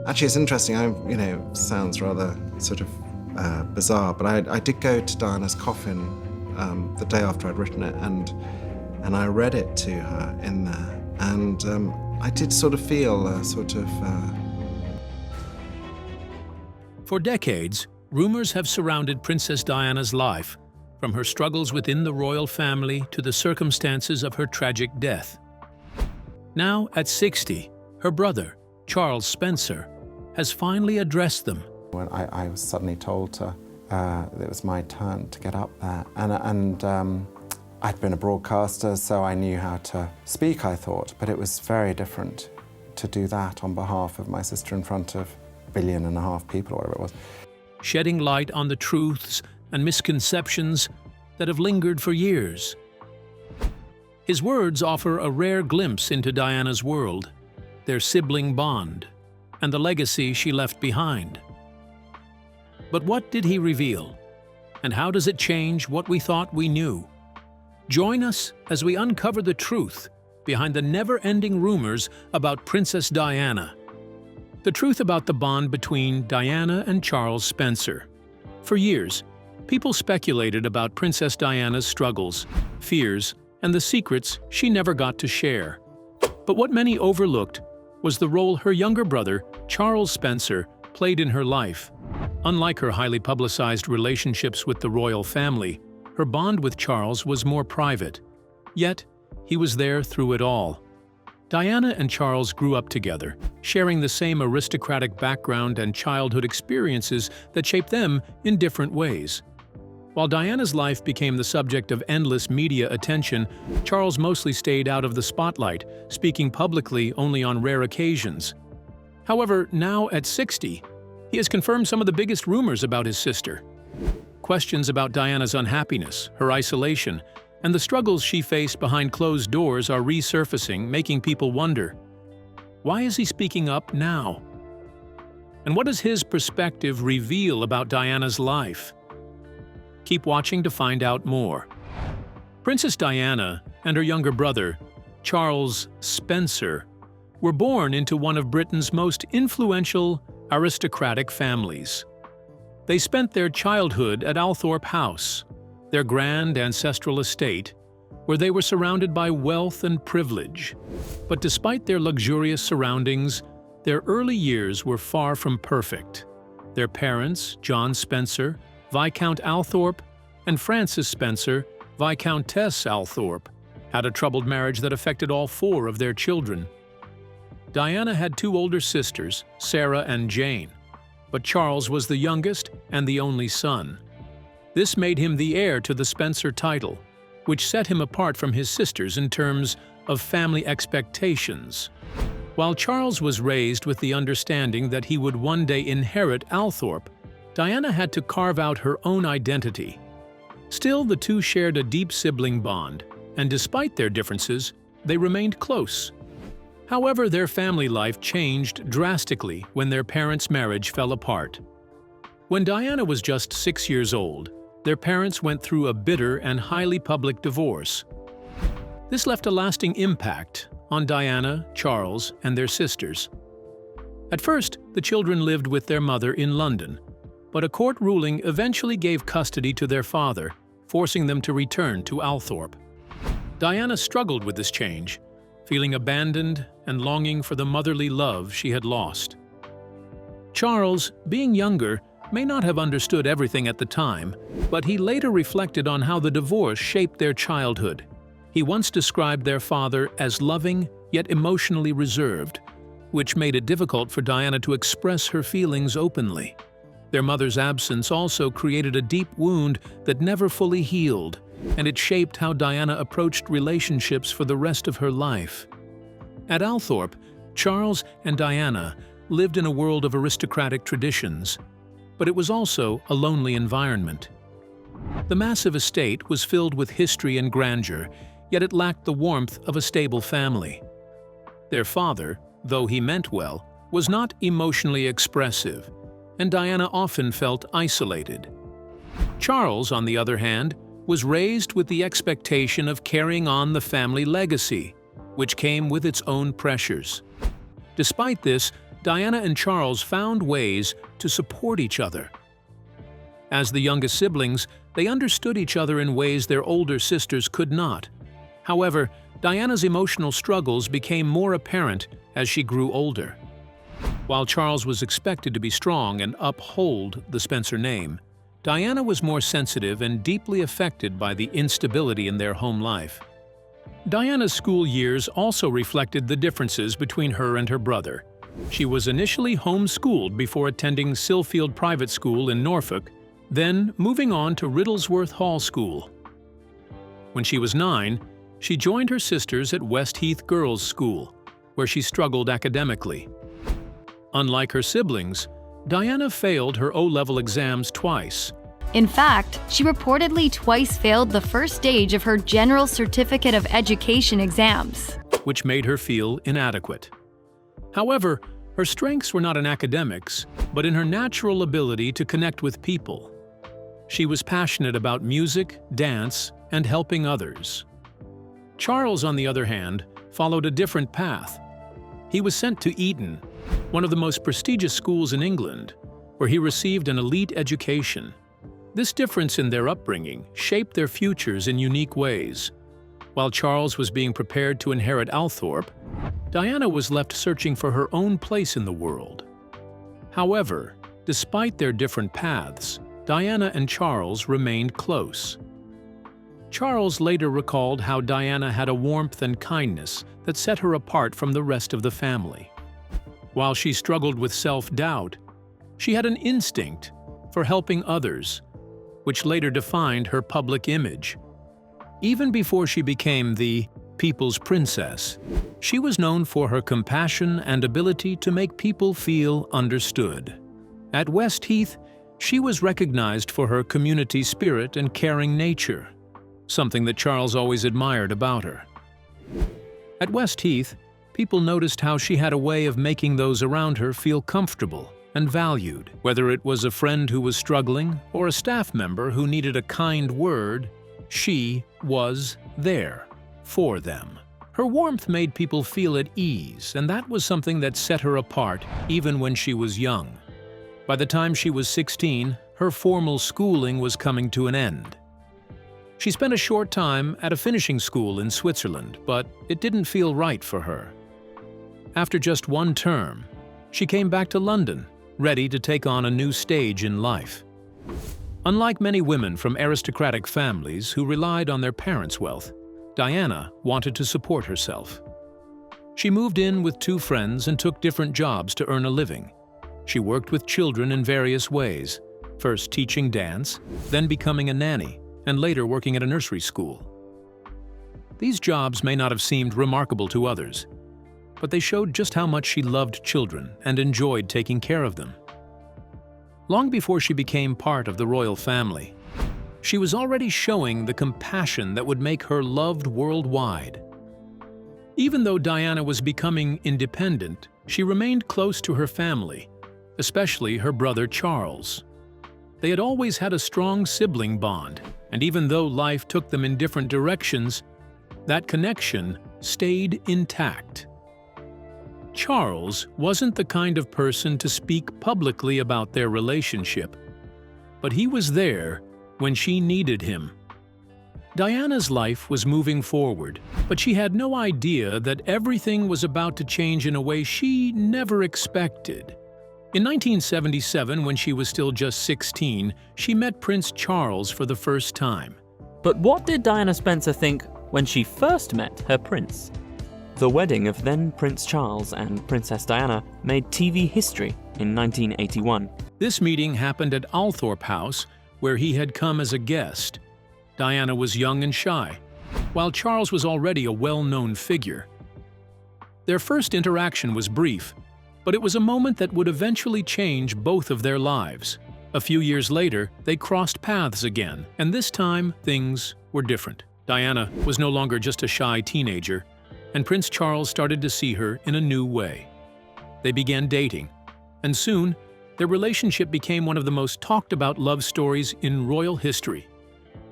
Actually, it's interesting. Sounds rather sort of bizarre, but I did go to Diana's coffin the day after I'd written it, and I read it to her in there, and I did sort of feel For decades, rumors have surrounded Princess Diana's life, from her struggles within the royal family to the circumstances of her tragic death. Now, at 60, her brother, Charles Spencer, has finally addressed them. When I was suddenly told that it was my turn to get up there, and I'd been a broadcaster, so I knew how to speak, I thought, but it was very different to do that on behalf of my sister in front of 1.5 billion people, or whatever it was. Shedding light on the truths and misconceptions that have lingered for years. His words offer a rare glimpse into Diana's world, their sibling bond, and the legacy she left behind. But what did he reveal? And how does it change what we thought we knew? Join us as we uncover the truth behind the never-ending rumors about Princess Diana. The truth about the bond between Diana and Charles Spencer. For years, people speculated about Princess Diana's struggles, fears, and the secrets she never got to share. But what many overlooked was the role her younger brother, Charles Spencer, played in her life. Unlike her highly publicized relationships with the royal family, her bond with Charles was more private. Yet, he was there through it all. Diana and Charles grew up together, sharing the same aristocratic background and childhood experiences that shaped them in different ways. While Diana's life became the subject of endless media attention, Charles mostly stayed out of the spotlight, speaking publicly only on rare occasions. However, now at 60, he has confirmed some of the biggest rumors about his sister. Questions about Diana's unhappiness, her isolation, and the struggles she faced behind closed doors are resurfacing, making people wonder, why is he speaking up now? And what does his perspective reveal about Diana's life? Keep watching to find out more. Princess Diana and her younger brother, Charles Spencer, were born into one of Britain's most influential aristocratic families. They spent their childhood at Althorp House, their grand ancestral estate, where they were surrounded by wealth and privilege. But despite their luxurious surroundings, their early years were far from perfect. Their parents, John Spencer, Viscount Althorp, and Frances Spencer, Viscountess Althorp, had a troubled marriage that affected all 4 of their children. Diana had 2 older sisters, Sarah and Jane, but Charles was the youngest and the only son. This made him the heir to the Spencer title, which set him apart from his sisters in terms of family expectations. While Charles was raised with the understanding that he would one day inherit Althorp, Diana had to carve out her own identity. Still, the two shared a deep sibling bond, and despite their differences, they remained close. However, their family life changed drastically when their parents' marriage fell apart. When Diana was just 6 years old, their parents went through a bitter and highly public divorce. This left a lasting impact on Diana, Charles, and their sisters. At first, the children lived with their mother in London, but a court ruling eventually gave custody to their father, forcing them to return to Althorp. Diana struggled with this change, feeling abandoned and longing for the motherly love she had lost. Charles, being younger, may not have understood everything at the time, but he later reflected on how the divorce shaped their childhood. He once described their father as loving yet emotionally reserved, which made it difficult for Diana to express her feelings openly. Their mother's absence also created a deep wound that never fully healed, and it shaped how Diana approached relationships for the rest of her life. At Althorp, Charles and Diana lived in a world of aristocratic traditions, but it was also a lonely environment. The massive estate was filled with history and grandeur, yet it lacked the warmth of a stable family. Their father, though he meant well, was not emotionally expressive, and Diana often felt isolated. Charles, on the other hand, was raised with the expectation of carrying on the family legacy, which came with its own pressures. Despite this, Diana and Charles found ways to support each other. As the youngest siblings, they understood each other in ways their older sisters could not. However, Diana's emotional struggles became more apparent as she grew older. While Charles was expected to be strong and uphold the Spencer name, Diana was more sensitive and deeply affected by the instability in their home life. Diana's school years also reflected the differences between her and her brother. She was initially homeschooled before attending Silfield Private School in Norfolk, then moving on to Riddlesworth Hall School. When she was 9, she joined her sisters at Westheath Girls' School, where she struggled academically. Unlike her siblings, Diana failed her O-level exams twice. In fact, she reportedly twice failed the first stage of her General Certificate of Education exams, which made her feel inadequate. However, her strengths were not in academics, but in her natural ability to connect with people. She was passionate about music, dance, and helping others. Charles, on the other hand, followed a different path. He was sent to Eton, one of the most prestigious schools in England, where he received an elite education. This difference in their upbringing shaped their futures in unique ways. While Charles was being prepared to inherit Althorp, Diana was left searching for her own place in the world. However, despite their different paths, Diana and Charles remained close. Charles later recalled how Diana had a warmth and kindness that set her apart from the rest of the family. While she struggled with self-doubt, she had an instinct for helping others, which later defined her public image. Even before she became the people's princess, she was known for her compassion and ability to make people feel understood. At Westheath, she was recognized for her community spirit and caring nature, something that Charles always admired about her. At Westheath, people noticed how she had a way of making those around her feel comfortable and valued. Whether it was a friend who was struggling or a staff member who needed a kind word, she was there for them. Her warmth made people feel at ease, and that was something that set her apart even when she was young. By the time she was 16, her formal schooling was coming to an end. She spent a short time at a finishing school in Switzerland, but it didn't feel right for her. After just one term, she came back to London, ready to take on a new stage in life. Unlike many women from aristocratic families who relied on their parents' wealth, Diana wanted to support herself. She moved in with 2 friends and took different jobs to earn a living. She worked with children in various ways, first teaching dance, then becoming a nanny, and later working at a nursery school. These jobs may not have seemed remarkable to others, but they showed just how much she loved children and enjoyed taking care of them. Long before she became part of the royal family, she was already showing the compassion that would make her loved worldwide. Even though Diana was becoming independent, she remained close to her family, especially her brother Charles. They had always had a strong sibling bond, and even though life took them in different directions, that connection stayed intact. Charles wasn't the kind of person to speak publicly about their relationship, but he was there when she needed him. Diana's life was moving forward, but she had no idea that everything was about to change in a way she never expected. In 1977, when she was still just 16, she met Prince Charles for the first time. But what did Diana Spencer think when she first met her prince? The wedding of then Prince Charles and Princess Diana made TV history in 1981. This meeting happened at Althorp House, where he had come as a guest. Diana was young and shy, while Charles was already a well-known figure. Their first interaction was brief, but it was a moment that would eventually change both of their lives. A few years later, they crossed paths again, and this time things were different. Diana was no longer just a shy teenager, and Prince Charles started to see her in a new way. They began dating, and soon, their relationship became one of the most talked-about love stories in royal history,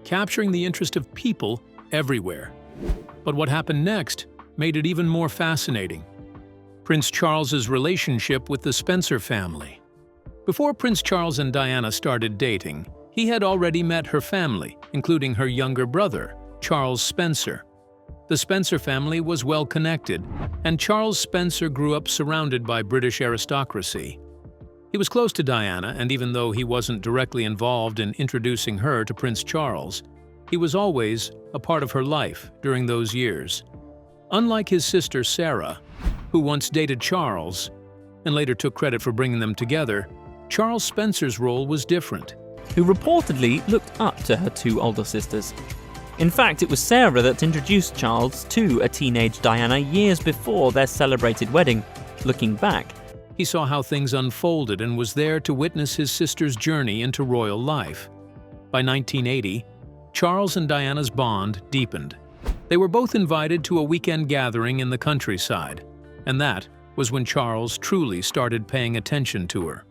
capturing the interest of people everywhere. But what happened next made it even more fascinating. Prince Charles's relationship with the Spencer family. Before Prince Charles and Diana started dating, he had already met her family, including her younger brother, Charles Spencer. The Spencer family was well connected, and Charles Spencer grew up surrounded by British aristocracy. He was close to Diana, and even though he wasn't directly involved in introducing her to Prince Charles, he was always a part of her life during those years. Unlike his sister Sarah, who once dated Charles and later took credit for bringing them together, Charles Spencer's role was different. Who reportedly looked up to her two older sisters. In fact, it was Sarah that introduced Charles to a teenage Diana years before their celebrated wedding. Looking back, He saw how things unfolded and was there to witness his sister's journey into royal life. By 1980, Charles and Diana's bond deepened. They were both invited to a weekend gathering in the countryside, and that was when Charles truly started paying attention to her.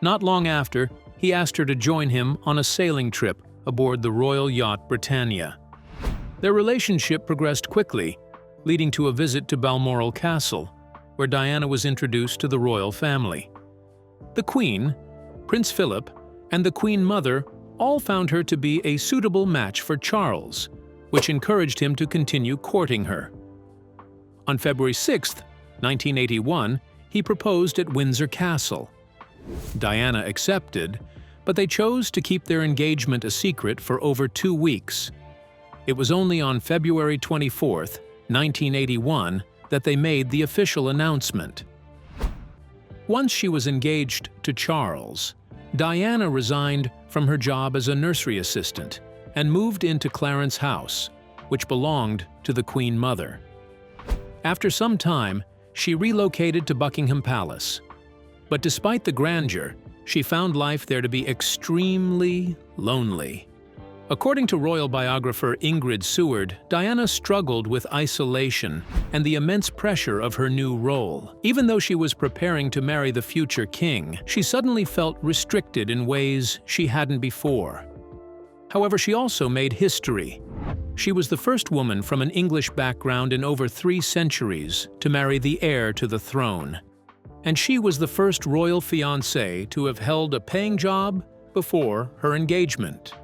Not long after, he asked her to join him on a sailing trip aboard the royal yacht Britannia. Their relationship progressed quickly, leading to a visit to Balmoral Castle, where Diana was introduced to the royal family. The Queen, Prince Philip, and the Queen Mother all found her to be a suitable match for Charles, which encouraged him to continue courting her. On February 6, 1981, he proposed at Windsor Castle. Diana accepted, but they chose to keep their engagement a secret for over 2 weeks. It was only on February 24, 1981, that they made the official announcement. Once she was engaged to Charles, Diana resigned from her job as a nursery assistant and moved into Clarence House, which belonged to the Queen Mother. After some time, she relocated to Buckingham Palace. But despite the grandeur, she found life there to be extremely lonely. According to royal biographer Ingrid Seward, Diana struggled with isolation and the immense pressure of her new role. Even though she was preparing to marry the future king, she suddenly felt restricted in ways she hadn't before. However, she also made history. She was the first woman from an English background in over 3 centuries to marry the heir to the throne. And she was the first royal fiancée to have held a paying job before her engagement.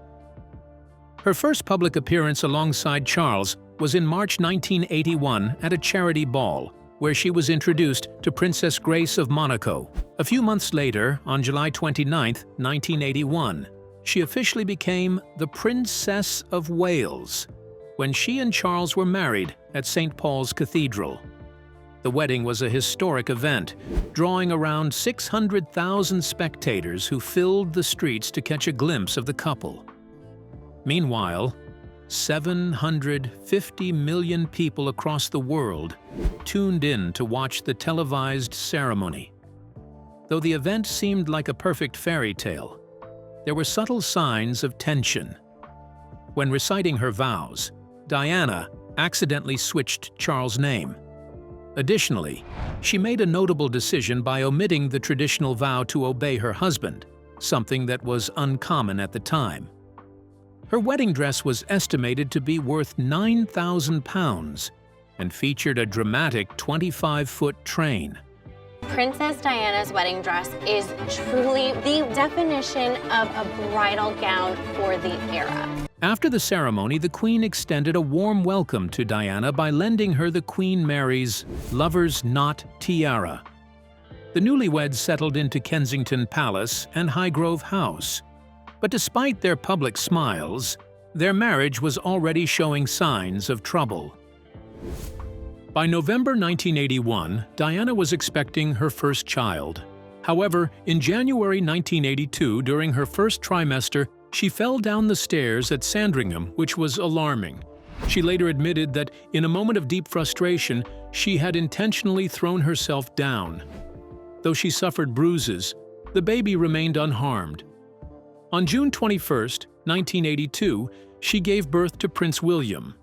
Her first public appearance alongside Charles was in March 1981 at a charity ball, where she was introduced to Princess Grace of Monaco. A few months later, on July 29, 1981, she officially became the Princess of Wales when she and Charles were married at St. Paul's Cathedral. The wedding was a historic event, drawing around 600,000 spectators who filled the streets to catch a glimpse of the couple. Meanwhile, 750 million people across the world tuned in to watch the televised ceremony. Though the event seemed like a perfect fairy tale, there were subtle signs of tension. When reciting her vows, Diana accidentally switched Charles' name. Additionally, she made a notable decision by omitting the traditional vow to obey her husband, something that was uncommon at the time. Her wedding dress was estimated to be worth £9,000 and featured a dramatic 25-foot train. Princess Diana's wedding dress is truly the definition of a bridal gown for the era. After the ceremony, the Queen extended a warm welcome to Diana by lending her the Queen Mary's Lover's Knot tiara. The newlyweds settled into Kensington Palace and Highgrove House. But despite their public smiles, their marriage was already showing signs of trouble. By November 1981, Diana was expecting her first child. However, in January 1982, during her first trimester, she fell down the stairs at Sandringham, which was alarming. She later admitted that, in a moment of deep frustration, she had intentionally thrown herself down. Though she suffered bruises, the baby remained unharmed. On June 21, 1982, she gave birth to Prince William.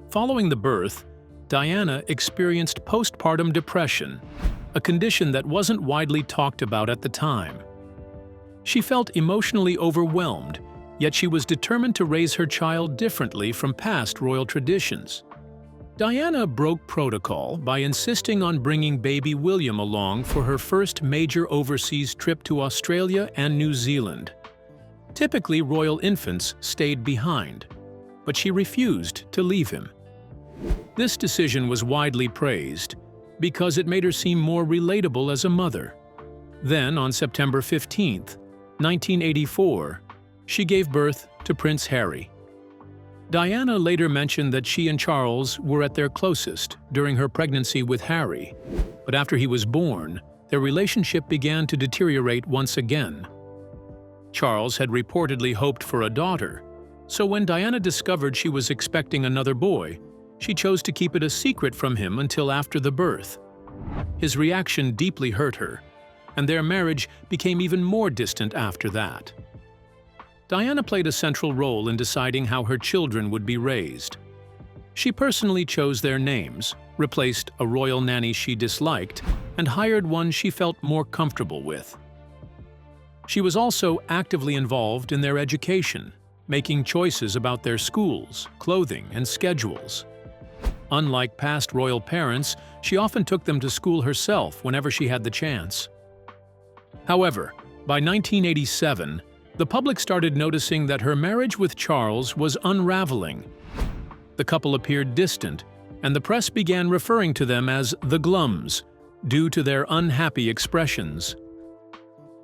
Following the birth, Diana experienced postpartum depression, a condition that wasn't widely talked about at the time. She felt emotionally overwhelmed, yet she was determined to raise her child differently from past royal traditions. Diana broke protocol by insisting on bringing baby William along for her first major overseas trip to Australia and New Zealand. Typically, royal infants stayed behind, but she refused to leave him. This decision was widely praised because it made her seem more relatable as a mother. Then, on September 15, 1984, she gave birth to Prince Harry. Diana later mentioned that she and Charles were at their closest during her pregnancy with Harry, but after he was born, their relationship began to deteriorate once again. Charles had reportedly hoped for a daughter, so when Diana discovered she was expecting another boy, she chose to keep it a secret from him until after the birth. His reaction deeply hurt her, and their marriage became even more distant after that. Diana played a central role in deciding how her children would be raised. She personally chose their names, replaced a royal nanny she disliked, and hired one she felt more comfortable with. She was also actively involved in their education, making choices about their schools, clothing, and schedules. Unlike past royal parents, she often took them to school herself whenever she had the chance. However, by 1987, the public started noticing that her marriage with Charles was unraveling. The couple appeared distant, and the press began referring to them as the Glums, due to their unhappy expressions.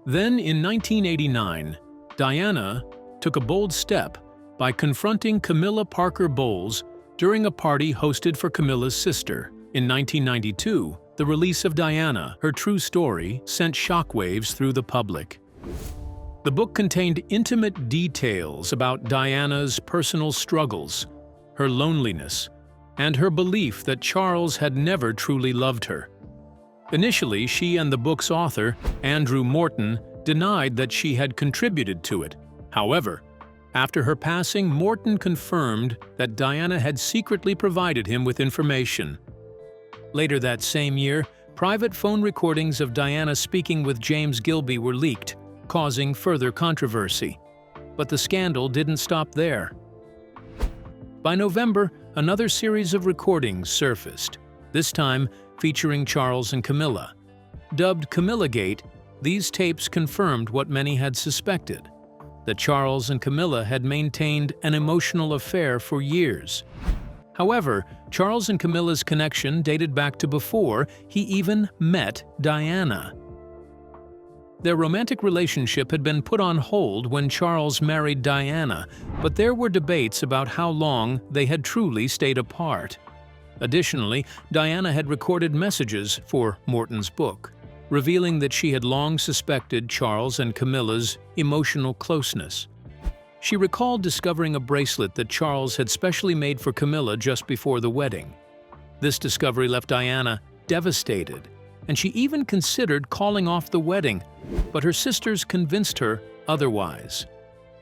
Then, in 1989, Diana took a bold step by confronting Camilla Parker Bowles during a party hosted for Camilla's sister. In 1992, the release of Diana, Her True Story, sent shockwaves through the public. The book contained intimate details about Diana's personal struggles, her loneliness, and her belief that Charles had never truly loved her. Initially, she and the book's author, Andrew Morton, denied that she had contributed to it. However, after her passing, Morton confirmed that Diana had secretly provided him with information. Later that same year, private phone recordings of Diana speaking with James Gilby were leaked, causing further controversy. But the scandal didn't stop there. By November, another series of recordings surfaced, this time featuring Charles and Camilla. Dubbed Camillagate, these tapes confirmed what many had suspected, that Charles and Camilla had maintained an emotional affair for years. However, Charles and Camilla's connection dated back to before he even met Diana. Their romantic relationship had been put on hold when Charles married Diana, but there were debates about how long they had truly stayed apart. Additionally, Diana had recorded messages for Morton's book, revealing that she had long suspected Charles and Camilla's emotional closeness. She recalled discovering a bracelet that Charles had specially made for Camilla just before the wedding. This discovery left Diana devastated, and she even considered calling off the wedding, but her sisters convinced her otherwise.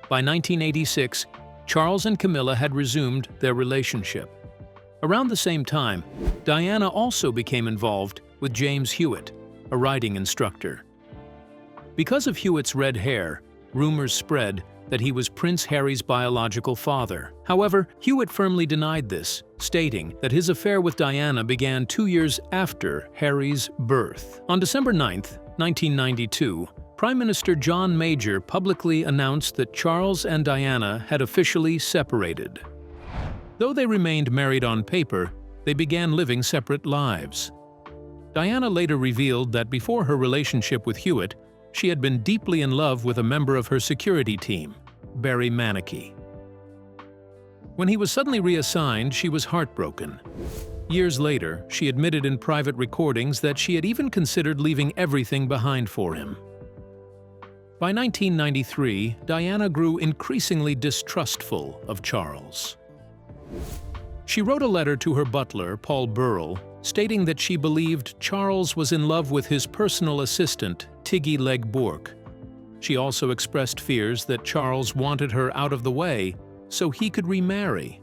By 1986, Charles and Camilla had resumed their relationship. Around the same time, Diana also became involved with James Hewitt, a writing instructor. Because of Hewitt's red hair, rumors spread that he was Prince Harry's biological father. However, Hewitt firmly denied this, stating that his affair with Diana began 2 years after Harry's birth. On December 9, 1992, Prime Minister John Major publicly announced that Charles and Diana had officially separated. Though they remained married on paper, they began living separate lives. Diana later revealed that before her relationship with Hewitt, she had been deeply in love with a member of her security team, Barry Manicky. When he was suddenly reassigned, she was heartbroken. Years later, she admitted in private recordings that she had even considered leaving everything behind for him. By 1993, Diana grew increasingly distrustful of Charles. She wrote a letter to her butler, Paul Burrell, stating that she believed Charles was in love with his personal assistant, Tiggy Legg Bourke. She also expressed fears that Charles wanted her out of the way so he could remarry.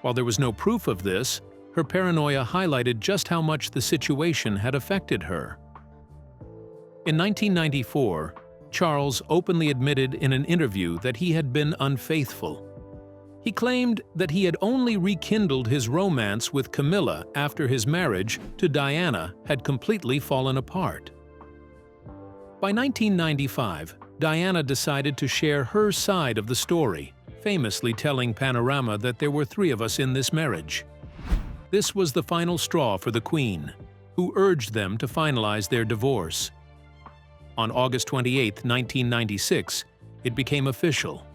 While there was no proof of this, her paranoia highlighted just how much the situation had affected her. In 1994, Charles openly admitted in an interview that he had been unfaithful. He claimed that he had only rekindled his romance with Camilla after his marriage to Diana had completely fallen apart. By 1995, Diana decided to share her side of the story, famously telling Panorama that there were 3 of us in this marriage. This was the final straw for the Queen, who urged them to finalize their divorce. On August 28, 1996, it became official.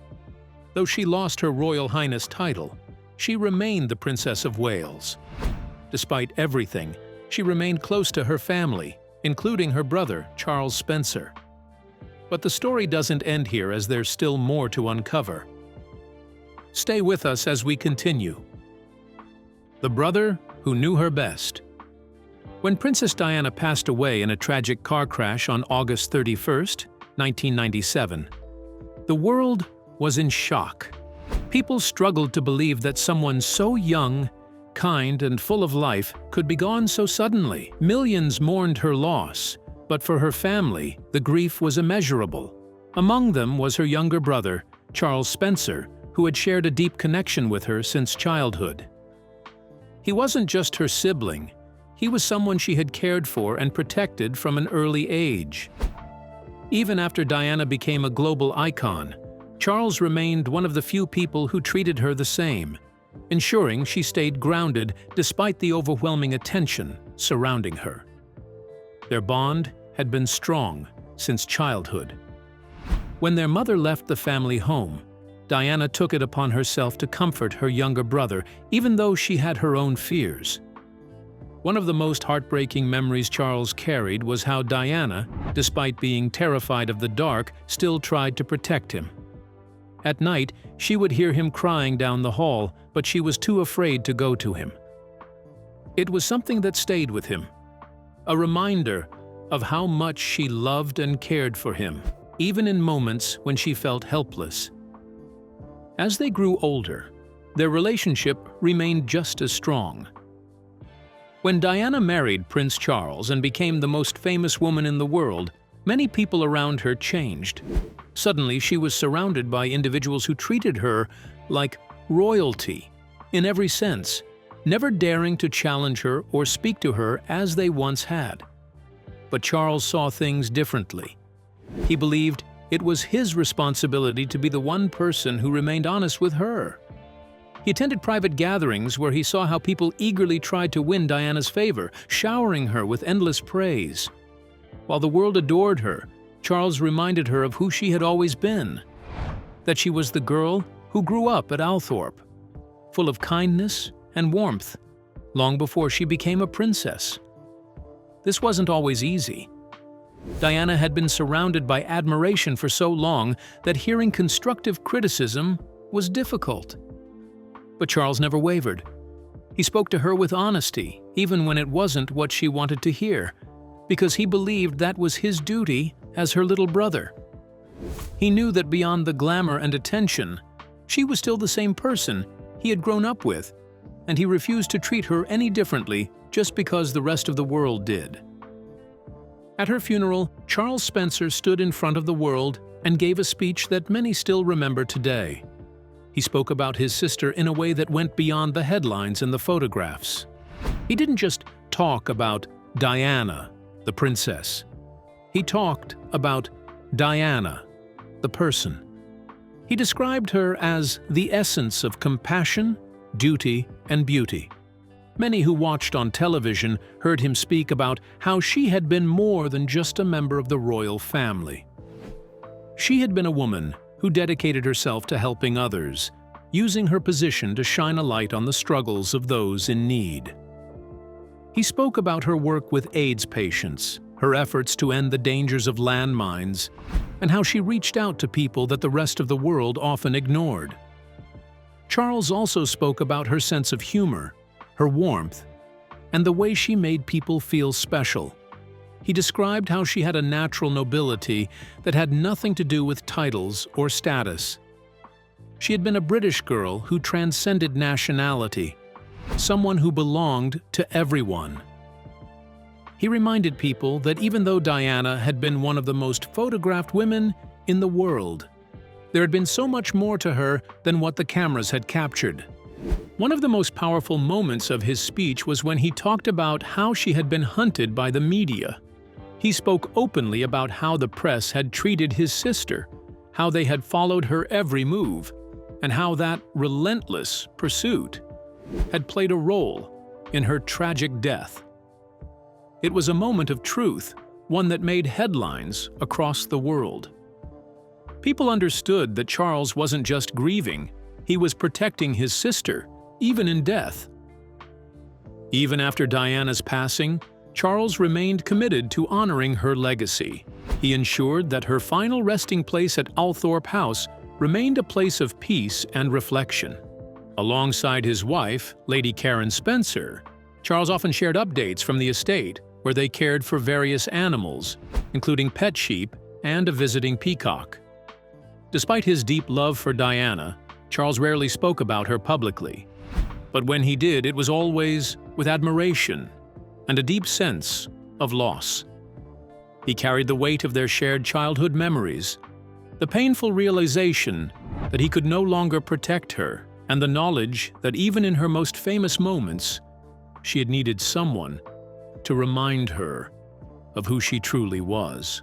Though she lost her Royal Highness title, she remained the Princess of Wales. Despite everything, she remained close to her family, including her brother, Charles Spencer. But the story doesn't end here, as there's still more to uncover. Stay with us as we continue. The brother who knew her best. When Princess Diana passed away in a tragic car crash on August 31, 1997, the world was in shock. People struggled to believe that someone so young, kind, and full of life could be gone so suddenly. Millions mourned her loss, but for her family, the grief was immeasurable. Among them was her younger brother, Charles Spencer, who had shared a deep connection with her since childhood. He wasn't just her sibling, he was someone she had cared for and protected from an early age. Even after Diana became a global icon, Charles remained one of the few people who treated her the same, ensuring she stayed grounded despite the overwhelming attention surrounding her. Their bond had been strong since childhood. When their mother left the family home, Diana took it upon herself to comfort her younger brother, even though she had her own fears. One of the most heartbreaking memories Charles carried was how Diana, despite being terrified of the dark, still tried to protect him. At night, she would hear him crying down the hall, but she was too afraid to go to him. It was something that stayed with him, a reminder of how much she loved and cared for him, even in moments when she felt helpless. As they grew older, their relationship remained just as strong. When Diana married Prince Charles and became the most famous woman in the world, many people around her changed. Suddenly, she was surrounded by individuals who treated her like royalty in every sense, never daring to challenge her or speak to her as they once had. But Charles saw things differently. He believed it was his responsibility to be the one person who remained honest with her. He attended private gatherings where he saw how people eagerly tried to win Diana's favor, showering her with endless praise. While the world adored her, Charles reminded her of who she had always been, that she was the girl who grew up at Althorpe, full of kindness and warmth, long before she became a princess. This wasn't always easy. Diana had been surrounded by admiration for so long that hearing constructive criticism was difficult. But Charles never wavered. He spoke to her with honesty, even when it wasn't what she wanted to hear, because he believed that was his duty as her little brother. He knew that beyond the glamour and attention, she was still the same person he had grown up with, and he refused to treat her any differently just because the rest of the world did. At her funeral, Charles Spencer stood in front of the world and gave a speech that many still remember today. He spoke about his sister in a way that went beyond the headlines and the photographs. He didn't just talk about Diana, the princess. He talked about Diana, the person. He described her as the essence of compassion, duty, and beauty. Many who watched on television heard him speak about how she had been more than just a member of the royal family. She had been a woman who dedicated herself to helping others, using her position to shine a light on the struggles of those in need. He spoke about her work with AIDS patients, her efforts to end the dangers of landmines, and how she reached out to people that the rest of the world often ignored. Charles also spoke about her sense of humor, her warmth, and the way she made people feel special. He described how she had a natural nobility that had nothing to do with titles or status. She had been a British girl who transcended nationality, someone who belonged to everyone. He reminded people that even though Diana had been one of the most photographed women in the world, There had been so much more to her than what the cameras had captured. One of the most powerful moments of his speech was when he talked about how she had been hunted by the media. He spoke openly about how the press had treated his sister, how they had followed her every move, and how that relentless pursuit had played a role in her tragic death. It was a moment of truth, one that made headlines across the world. People understood that Charles wasn't just grieving, he was protecting his sister, even in death. Even after Diana's passing, Charles remained committed to honoring her legacy. He ensured that her final resting place at Althorpe House remained a place of peace and reflection. Alongside his wife, Lady Karen Spencer, Charles often shared updates from the estate, where they cared for various animals, including pet sheep and a visiting peacock. Despite his deep love for Diana, Charles rarely spoke about her publicly. But when he did, it was always with admiration and a deep sense of loss. He carried the weight of their shared childhood memories, the painful realization that he could no longer protect her, and the knowledge that even in her most famous moments, she had needed someone to remind her of who she truly was.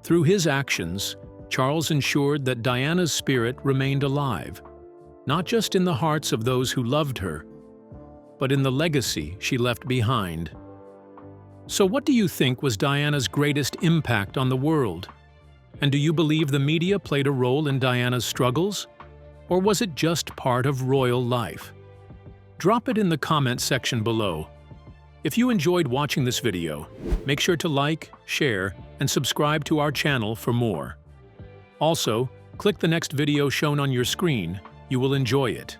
Through his actions, Charles ensured that Diana's spirit remained alive, not just in the hearts of those who loved her, but in the legacy she left behind. So what do you think was Diana's greatest impact on the world? And do you believe the media played a role in Diana's struggles? Or was it just part of royal life? Drop it in the comment section below. If you enjoyed watching this video, make sure to like, share, and subscribe to our channel for more. Also, click the next video shown on your screen. You will enjoy it.